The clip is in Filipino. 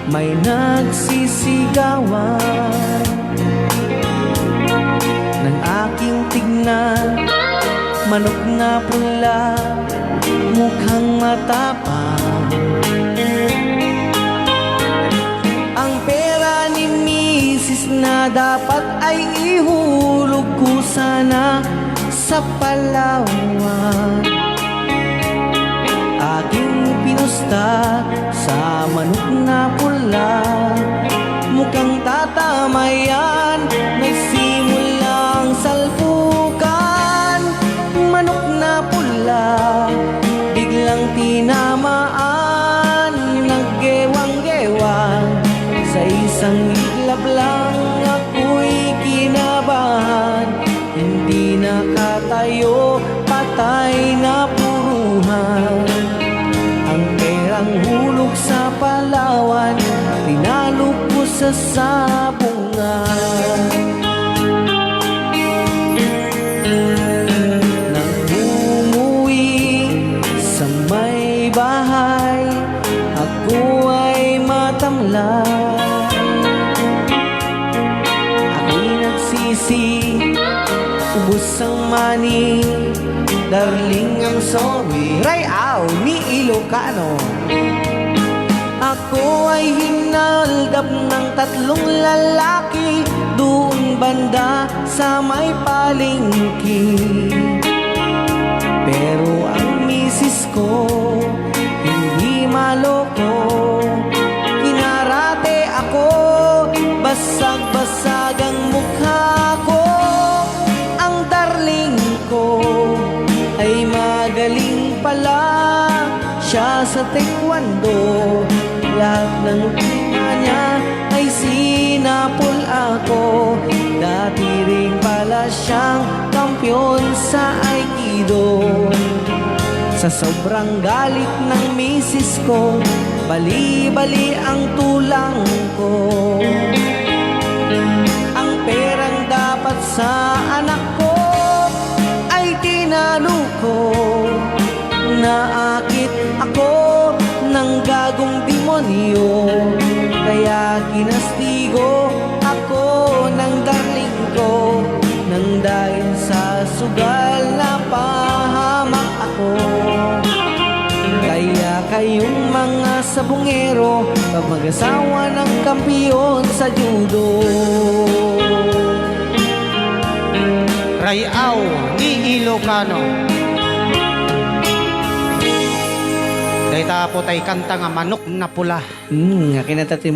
may nagsisigawan. Nang aking tignan, manok na pula, mukhang matapang. Ang pera ni misis na dapat ay ihulog ko sana sa Palawan. Aking pinusta sa manok na pula, mukhang tatama yan. Nagsimulang salpukan, manok na pula, biglang tinamaan. Naggewang-gewang, sa isang iglap lang ako'y kinabahan. Hindi nakatayo, patay na puruhan. Ang perang hulog sa Palawan, tinalo ko sa sabungan. Nang umuwi sa may bahay, ako ay matamlay. Ako'y nagsisi, ubos ang money, darling, I'm sorry. Rayaw ni Ilocano. Ako ay hinaldap ng 3 lalaki doon banda sa may palengke. Pero ang misis ko hindi maloko. Kinarate ako, basag-basag ang mukha ko. Ang darling ko ay magaling pala siya sa taekwondo. Lahat ng tina niya ay sinapol ako. Dati rin pala siyang kampyon sa Aikido. Sa sobrang galit ng misis ko, bali-bali ang tulang ko. Ang perang dapat sa anak ko ay tinalo ko. Naakit ako ng gagong demonyo, kaya kinastigo ako ng darling ko. Nang dahil sa sugal na pahamak ako. Kaya kayong mga sabungero, pag mag-asawa ng kampiyon sa judo. Rayaw ni Ilocano. Dahil tapo tay kanta nga manok na pula. Nga kinatati mo